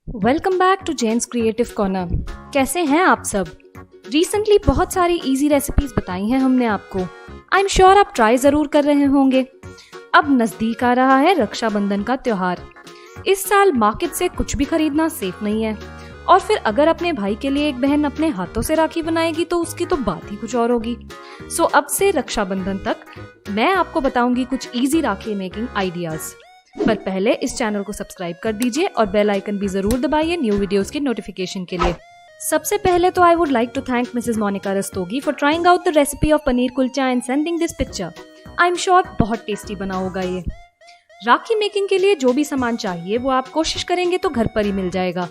Welcome back to Jen's creative corner. कैसे हैं आप सब? रिसेंटली बहुत सारी इजी रेसिपीज बताई हैं हमने आपको। आई एम श्योर आप ट्राई जरूर कर रहे होंगे। अब नजदीक आ रहा है रक्षाबंधन का त्योहार। इस साल मार्केट से कुछ भी खरीदना सेफ नहीं है, और फिर अगर अपने भाई के लिए एक बहन अपने हाथों से राखी बनाएगी तो उसकी तो बात ही कुछ और होगी। सो अब से रक्षाबंधन तक मैं आपको बताऊंगी कुछ इजी राखी मेकिंग आइडियाज। पर पहले इस चैनल को सब्सक्राइब कर दीजिए और बेल आइकन भी जरूर दबाइए न्यू वीडियोस की नोटिफिकेशन के लिए। सबसे पहले तो I would like to thank Mrs Monika Rastogi for trying out the recipe of paneer kulcha and sending this picture. I am sure बहुत टेस्टी बना होगा ये। राखी मेकिंग के लिए जो भी सामान चाहिए वो आप कोशिश करेंगे तो घर पर ही मिल जाएगा।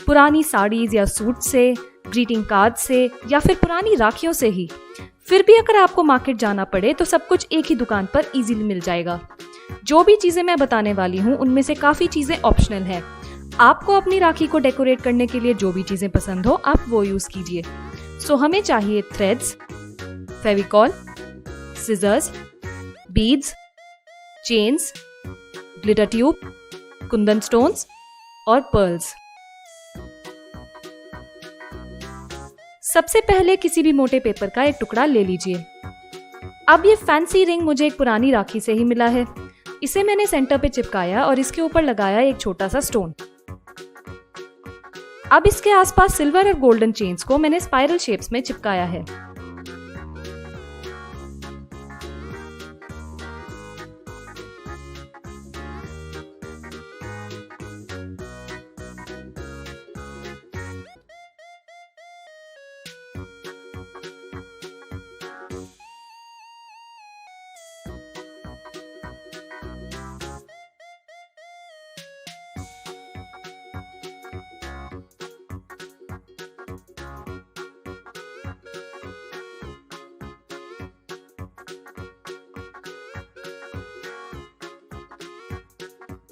पुरानी साड़ीज या सूट से, ग्रीटिंग कार्ड से, या फिर पुरानी राखियों से ही। फिर भी अगर आपको मार्केट जाना पड़े तो सब कुछ एक ही दुकान पर इजीली मिल जाएगा। जो भी चीजें मैं बताने वाली हूँ उनमें से काफी चीजें ऑप्शनल है। आपको अपनी राखी को डेकोरेट करने के लिए जो भी चीजें पसंद हो आप वो यूज कीजिए। सो हमें चाहिए threads, Fevicol, scissors, beads, chains, glitter tube, Kundan stones और पर्ल्स। सबसे पहले किसी भी मोटे पेपर का एक टुकड़ा ले लीजिए। अब ये फैंसी रिंग मुझे एक पुरानी राखी से ही मिला है। इसे मैंने सेंटर पे चिपकाया और इसके ऊपर लगाया एक छोटा सा स्टोन। अब इसके आसपास सिल्वर और गोल्डन चेन्स को मैंने स्पाइरल शेप्स में चिपकाया है।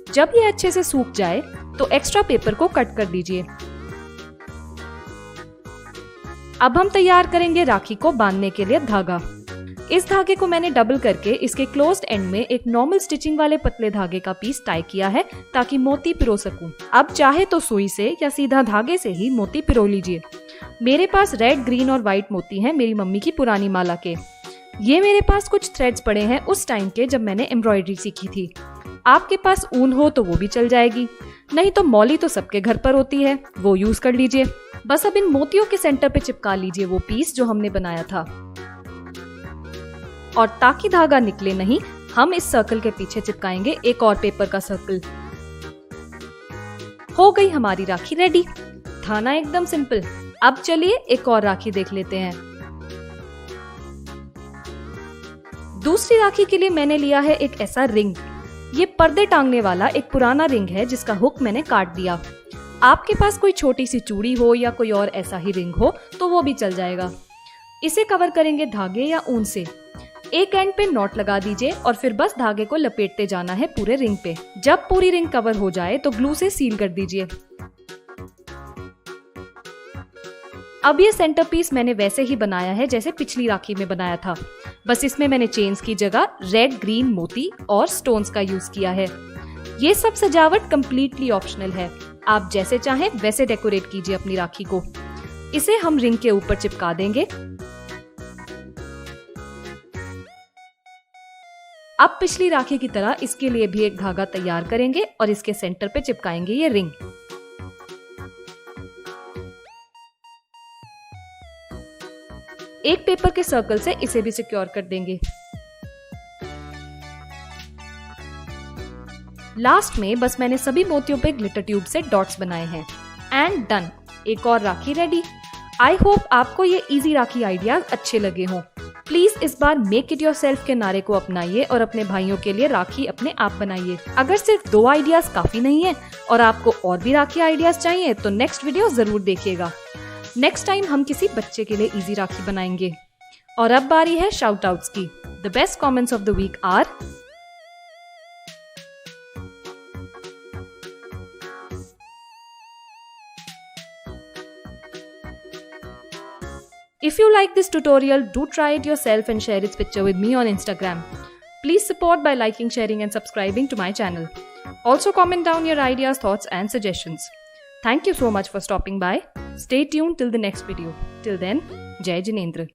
जब ये अच्छे से सूख जाए तो एक्स्ट्रा पेपर को कट कर दीजिए। अब हम तैयार करेंगे राखी को बांधने के लिए धागा। इस धागे को मैंने डबल करके इसके क्लोज्ड एंड में एक नॉर्मल स्टिचिंग वाले पतले धागे का पीस टाई किया है ताकि मोती पिरो सकूं। अब चाहे तो सुई से या सीधा धागे से ही मोती पिरो लीजिए। मेरे पास रेड, ग्रीन और व्हाइट मोती हैं मेरी मम्मी की पुरानी माला के। ये मेरे पास कुछ थ्रेड्स पड़े हैं उस टाइम के जब मैंने एम्ब्रॉयडरी सीखी थी। आपके पास ऊन हो तो वो भी चल जाएगी, नहीं तो मौली तो सबके घर पर होती है, वो यूज कर लीजिए। बस अब इन मोतियों के सेंटर पे चिपका लीजिए वो पीस जो हमने बनाया था। और ताकि धागा निकले नहीं, हम इस सर्कल के पीछे चिपकाएंगे एक और पेपर का सर्कल। हो गई हमारी राखी रेडी। था ना एकदम सिंपल। अब चलिए एक और राखी देख लेते हैं। दूसरी राखी के लिए मैंने लिया है एक ऐसा रिंग। ये पर्दे टांगने वाला एक पुराना रिंग है जिसका हुक मैंने काट दिया। आपके पास कोई छोटी सी चूड़ी हो या कोई और ऐसा ही रिंग हो तो वो भी चल जाएगा। इसे कवर करेंगे धागे या ऊन से। एक एंड पे नॉट लगा दीजिए और फिर बस धागे को लपेटते जाना है पूरे रिंग पे। जब पूरी रिंग कवर हो जाए तो ग्लू से सील कर दीजिए। अब ये सेंटर पीस मैंने वैसे ही बनाया है जैसे पिछली राखी में बनाया था। बस इसमें मैंने चेन्स की जगह रेड, ग्रीन मोती और स्टोन्स का यूज किया है। ये सब सजावट कंप्लीटली ऑप्शनल है। आप जैसे चाहें वैसे डेकोरेट कीजिए अपनी राखी को। इसे हम रिंग के ऊपर चिपका देंगे। अब पिछली राखी की तरह इसके लिए भी एक धागा तैयार करेंगे और इसके सेंटर पे चिपकाएंगे ये रिंग। एक पेपर के सर्कल से इसे भी सिक्योर कर देंगे। लास्ट में बस मैंने सभी मोतियों पे ग्लिटर ट्यूब से डॉट्स बनाए हैं। एंड डन, एक और राखी रेडी। आई होप आपको ये इजी राखी आइडियाज अच्छे लगे हों। प्लीज इस बार मेक इट योरसेल्फ के नारे को अपनाइए और अपने भाइयों के लिए राखी अपने आप बनाइए। अगर सिर्फ 2 आइडियाज काफी नहीं है और आपको और भी राखी आइडियाज चाहिए तो नेक्स्ट वीडियो जरूर देखिएगा। नेक्स्ट टाइम हम किसी बच्चे के लिए इजी राखी बनाएंगे। और अब बारी है शाउट आउट्स की। The best comments of the week are If you like this tutorial, do try it yourself and share its picture with me on Instagram. Please support by liking, sharing and subscribing to my channel. Also comment down your ideas, thoughts and suggestions. Thank you so much for stopping by. Stay tuned till the next video. Till then, Jai Jinendra.